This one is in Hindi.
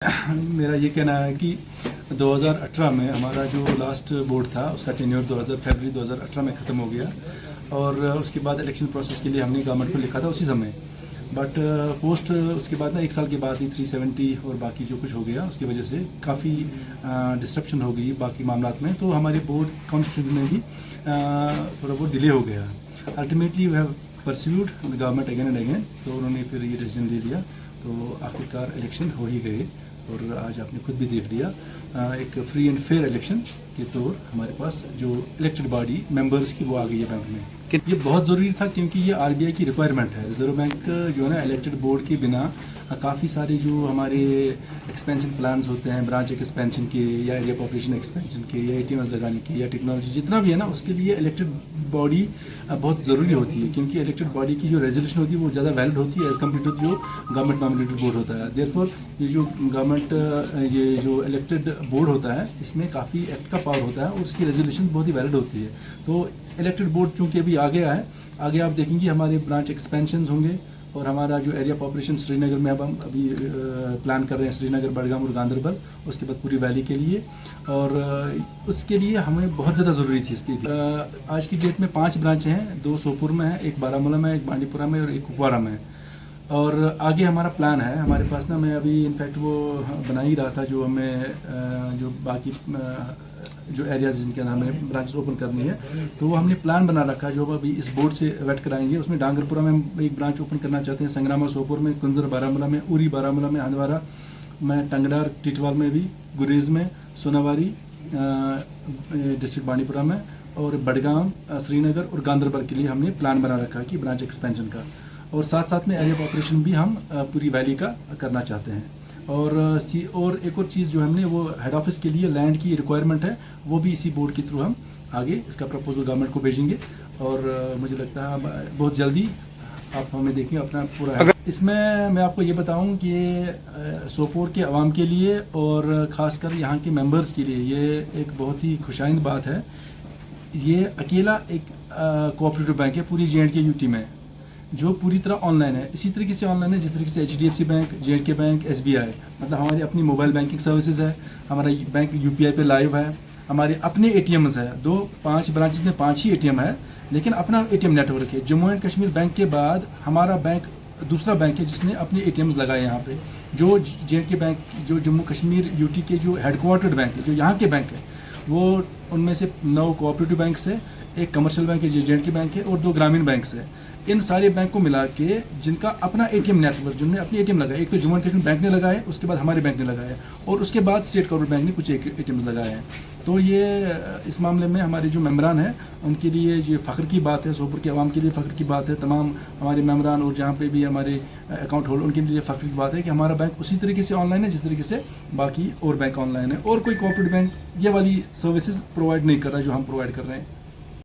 मेरा ये कहना है कि 2018 में हमारा जो लास्ट बोर्ड था उसका टेन्योर फरवरी 2018 में ख़त्म हो गया और उसके बाद इलेक्शन प्रोसेस के लिए हमने गवर्नमेंट को लिखा था उसी समय। बट पोस्ट उसके बाद ना 1 साल के बाद ही 370 और बाकी जो कुछ हो गया उसकी वजह से काफ़ी डिस्ट्रप्शन हो गई बाकी मामलात में, तो हमारे बोर्ड कॉन्स्टिट्यूशन में भी थोड़ा बहुत डिले हो गया। Ultimately we have pursued government again and again, तो उन्होंने फिर ये डिसीजन ले लिया, तो आखिरकार इलेक्शन हो ही गए। और आज आपने खुद भी देख लिया एक फ्री एंड फेयर इलेक्शन के तौर हमारे पास जो इलेक्टेड बॉडी मेंबर्स की वो आ गई है बैंक में। ये बहुत ज़रूरी था क्योंकि ये आरबीआई की रिक्वायरमेंट है। रिजर्व बैंक जो है ना इलेक्टेड बोर्ड के बिना काफ़ी सारे जो हमारे एक्सपेंशन प्लान्स होते हैं, ब्रांच एक्सपेंशन के या एरिया पॉपुलेशन एक्सपेंशन के या एटीएम्स लगाने के या टेक्नोलॉजी जितना भी है ना, उसके लिए इलेक्टेड बॉडी बहुत ज़रूरी होती है क्योंकि इलेक्टेड बॉडी की जो रेजोल्यूशन होती है वो ज़्यादा वैलिड होती है एज़ कम्पेयर टू जो गवर्नमेंट नॉमिनेटेड बोर्ड होता है। देयरफॉर ये जो गवर्नमेंट ये जो इलेक्टेड बोर्ड होता है इसमें काफ़ी एक्ट का पावर होता है और उसकी रेजोल्यूशन बहुत ही वैलिड होती है। तो इलेक्टेड बोर्ड चूँकि अभी आ गया है, आगे आप देखेंगे हमारे ब्रांच एक्सपेंशन होंगे और हमारा जो एरिया पॉपुलेशन श्रीनगर में अब हम अभी प्लान कर रहे हैं, श्रीनगर, बडगाम और गांदरबल, उसके बाद पूरी वैली के लिए, और उसके लिए हमें बहुत ज़्यादा ज़रूरी थी इसकी। आज की डेट में 5 ब्रांचें हैं, 2 सोपुर में है, 1 बारामूला में, 1 बांडीपुरा में और 1 कुपवारा में। और आगे हमारा प्लान है हमारे पास ना, मैं अभी इनफैक्ट वो बना ही रहा था जो हमें जो बाकी जो एरियाज जिनके नाम में ब्रांचेस ओपन करनी है, तो वो हमने प्लान बना रखा है जो अभी इस बोर्ड से वेट कराएंगे। उसमें डांगरपुरा में एक ब्रांच ओपन करना चाहते हैं, संग्रामा सोपुर में, कुंजर बारामूला में, उरी बारामूला में, हंदवारा में, टंगडार टिटवाल में भी, गुरेज में, सोनावारी डिस्ट्रिक्ट बांडीपुरा में, और बडगाम, श्रीनगर और गांदरबल के लिए हमने प्लान बना रखा है कि ब्रांच एक्सपेंशन का। और साथ साथ में एरिया पॉपुलेशन भी हम पूरी वैली का करना चाहते हैं। और एक और चीज़ जो हमने वो हेड ऑफिस के लिए लैंड की रिक्वायरमेंट है, वो भी इसी बोर्ड के थ्रू हम आगे इसका प्रपोजल गवर्नमेंट को भेजेंगे और मुझे लगता है बहुत जल्दी आप हमें देखेंगे अपना पूरा। इसमें मैं आपको ये बताऊं कि सोपोर के अवाम के लिए और ख़ासकर यहाँ के मेंबर्स के लिए ये एक बहुत ही खुशाइंद बात है। ये अकेला एक कोऑपरेटिव बैंक है पूरी जे.एंड.के यूटी में, जो पूरी तरह ऑनलाइन है, इसी तरीके से ऑनलाइन है जिस तरीके से HDFC bank, J&K bank, SBI, मतलब हमारी अपनी मोबाइल बैंकिंग सर्विसेज है, हमारा बैंक UPI पे लाइव है, हमारे अपने ATMs है, 5 ब्रांचेस में 5 ही ATM है, लेकिन अपना ATM नेटवर्क है। जम्मू एंड कश्मीर बैंक के बाद हमारा बैंक दूसरा बैंक है जिसने अपने ATMs लगाए यहाँ पे। जो जे.एंड.के बैंक, जो जम्मू कश्मीर UT के जो हेडक्वार्टर्ड बैंक है, जो यहाँ के बैंक है, वो उनमें से 9 कोऑपरेटिव बैंक है, 1 कमर्शियल बैंक है जो जे.एंड.के बैंक है, और 2 ग्रामीण बैंक है। इन सारे बैंक को मिला के जिनका अपना ATM नेटवर्क, जिनने अपनी ATM लगाए, एक तो जम्मू एंड कश्मीर बैंक ने लगाए, उसके बाद हमारे बैंक ने लगाया, और उसके बाद स्टेट कॉर्पोरेट बैंक ने कुछ ATMs लगाए हैं। तो ये इस मामले में हमारे जो मेम्बरान हैं उनके लिए ये फ़ख्र की बात है, सोपुर के अवाम के लिए फ़ख्र की बात है, तमाम हमारे मेम्बरान और जहाँ पे भी हमारे अकाउंट होल्डर उनके लिए फ़ख्र की बात है कि हमारा बैंक उसी तरीके से ऑनलाइन है जिस तरीके से बाकी और बैंक ऑनलाइन है, और कोई कॉर्पोरेट बैंक ये वाली सर्विसेज प्रोवाइड नहीं कर रहा जो हम प्रोवाइड कर रहे हैं।